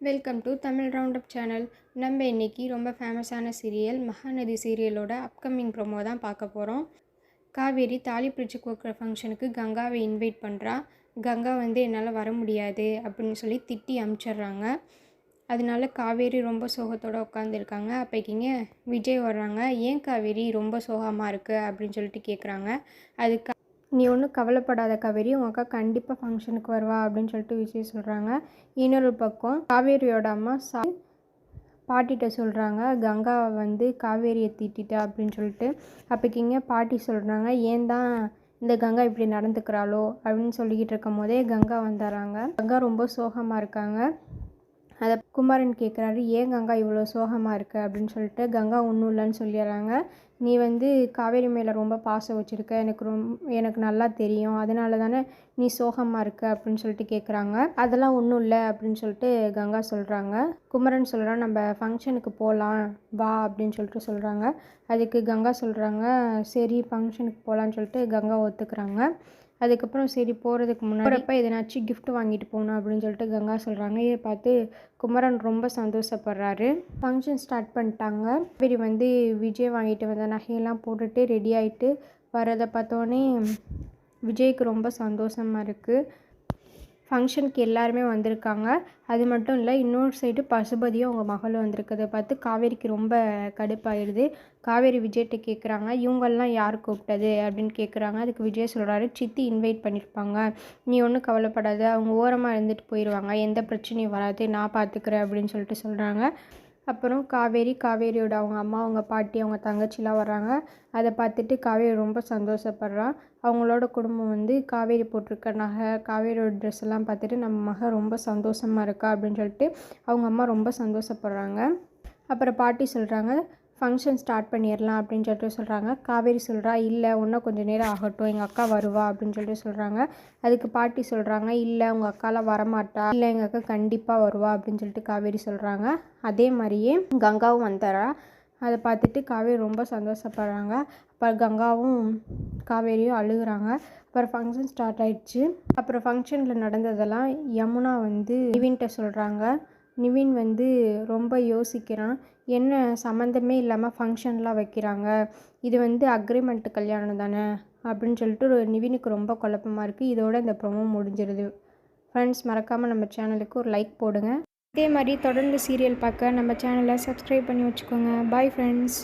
Welcome to Tamil roundup channel. நம்ம இன்றைக்கி ரொம்ப ஃபேமஸான சீரியல் மகாநதி சீரியலோட அப்கமிங் ப்ரோமோ தான் பார்க்க போகிறோம். காவேரி தாலி பிரித்து கோக்குற ஃபங்க்ஷனுக்கு கங்காவை இன்வைட் பண்ணுறா. கங்கா என்னால் வர முடியாது அப்படின்னு சொல்லி திட்டி அமுச்சிட்றாங்க. அதனால காவேரி ரொம்ப சோகத்தோடு உட்காந்துருக்காங்க. அப்போக்கிங்க விஜய் வர்றாங்க. ஏன் காவேரி ரொம்ப சோகமாக இருக்குது அப்படின்னு சொல்லிட்டு கேட்குறாங்க. அதுக்கு நீ ஒன்றும் கவலைப்படாத காவேரி, உங்கள் அக்கா கண்டிப்பாக ஃபங்க்ஷனுக்கு வருவா அப்படின்னு சொல்லிட்டு விஜய் சொல்கிறாங்க. இன்னொரு பக்கம் காவேரியோட அம்மா பாட்டிகிட்ட சொல்கிறாங்க, கங்கா காவேரியை திட்டா அப்படின்னு சொல்லிட்டு. அப்போக்கிங்க பாட்டி சொல்கிறாங்க, ஏன் தான் இந்த கங்கா இப்படி நடந்துக்கிறாளோ அப்படின்னு சொல்லிக்கிட்டு இருக்கும் போதே கங்கா வந்துடுறாங்க. கங்கா ரொம்ப சோகமாக இருக்காங்க. அதை குமாரன் கேட்குறாரு, ஏன் கங்கா இவ்வளோ சோகமாக இருக்கு அப்படின்னு சொல்லிட்டு. கங்கா ஒன்றும் இல்லைன்னு சொல்லிடுறாங்க. நீ காவேரி மேலே ரொம்ப பாசம் வச்சுருக்க, எனக்கு நல்லா தெரியும், அதனால தானே நீ சோகமாக இருக்க அப்படின்னு சொல்லிட்டு கேட்குறாங்க. அதெல்லாம் ஒன்றும் இல்லை அப்படின்னு சொல்லிட்டு கங்கா சொல்கிறாங்க. குமரன் சொல்கிறான், நம்ம ஃபங்க்ஷனுக்கு போகலாம் வா அப்படின்னு சொல்லிட்டு சொல்கிறாங்க. அதுக்கு கங்கா சொல்கிறாங்க, சரி ஃபங்க்ஷனுக்கு போகலான்னு சொல்லிட்டு கங்கா ஒத்துக்கிறாங்க. அதுக்கப்புறம் சரி போகிறதுக்கு முன்னாடி எதனாச்சும் கிஃப்ட் வாங்கிட்டு போகணும் அப்படின்னு சொல்லிட்டு கங்கா சொல்கிறாங்க. இதை பார்த்து குமரன் ரொம்ப சந்தோஷப்படுறாரு. ஃபங்க்ஷன் ஸ்டார்ட் பண்ணிட்டாங்க. காவேரி விஜய் வாங்கிட்டு வந்த நகையெல்லாம் போட்டுட்டு ரெடி ஆகிட்டு வரதை பார்த்தோன்னே விஜய்க்கு ரொம்ப சந்தோஷமாக இருக்குது. ஃபங்க்ஷனுக்கு எல்லாருமே வந்திருக்காங்க. அது மட்டும் இல்லை, இன்னொரு சைடு பசுபதியும் அவங்க மகளும் வந்திருக்கிறத பார்த்து காவேரிக்கு ரொம்ப கடுப்பாயிடுது. காவேரி விஜய்கிட்ட கேட்குறாங்க, இவங்கெல்லாம் யார் கூப்பிட்டது அப்படின்னு கேட்குறாங்க. அதுக்கு விஜய் சொல்கிறாரு, சித்தி இன்வைட் பண்ணியிருப்பாங்க, நீ ஒன்றும் கவலைப்படாத, அவங்க ஓரமாக இருந்துட்டு போயிடுவாங்க, எந்த பிரச்சனையும் வராது, நான் பார்த்துக்கிறேன் அப்படின்னு சொல்லிட்டு சொல்கிறாங்க. அப்புறம் காவேரியோட அவங்க அம்மா, அவங்க பாட்டி, அவங்க தங்கச்சிலாம் வர்றாங்க. அதை பார்த்துட்டு காவேரி ரொம்ப சந்தோஷப்படுறான். அவங்களோட குடும்பம் காவேரி போட்டிருக்க நகை, காவேரியோட ட்ரெஸ் எல்லாம் பார்த்துட்டு நம்ம மக ரொம்ப சந்தோஷமாக இருக்கா அப்படின்னு சொல்லிட்டு அவங்க அம்மா ரொம்ப சந்தோஷப்படுறாங்க. அப்புறம் பாட்டி சொல்கிறாங்க, ஃபங்க்ஷன் ஸ்டார்ட் பண்ணிடலாம் அப்படின்னு சொல்லிட்டு சொல்கிறாங்க. காவேரி சொல்கிறா, இல்லை இன்னும் கொஞ்சம் நேரம் ஆகட்டும், எங்கள் அக்கா வருவா அப்படின்னு சொல்லிட்டு சொல்கிறாங்க. அதுக்கு பாட்டி சொல்கிறாங்க, இல்லை உங்கள் அக்காலாம் வரமாட்டா, இல்லை எங்கள் அக்கா கண்டிப்பாக வருவா அப்படின்னு சொல்லிட்டு காவேரி சொல்கிறாங்க. அதே மாதிரியே கங்காவும் வந்துடுறா. அதை பார்த்துட்டு காவேரி ரொம்ப சந்தோஷப்படுறாங்க. அப்புறம் கங்காவும் காவேரியும் அழுகுறாங்க. அப்புறம் ஃபங்க்ஷன் ஸ்டார்ட் ஆகிடுச்சு. அப்புறம் ஃபங்க்ஷனில் நடந்ததெல்லாம் யமுனா நிவின்கிட்ட சொல்கிறாங்க. நிவின் ரொம்ப யோசிக்கிறான். என்ன சம்மந்தமே இல்லாமல் ஃபங்க்ஷன்லாம் வைக்கிறாங்க, இது அக்ரிமெண்ட்டு கல்யாணம் தானே அப்படின்னு சொல்லிட்டு நிவினுக்கு ரொம்ப குழப்பமாக இருக்குது. இதோட இந்த ப்ரோமோ முடிஞ்சிருது. ஃப்ரெண்ட்ஸ், மறக்காமல் நம்ம சேனலுக்கு ஒரு லைக் போடுங்க. இதே மாதிரி தொடர்ந்து சீரியல் பார்க்க நம்ம சேனலை சப்ஸ்கிரைப் பண்ணி வச்சுக்கோங்க. Bye friends.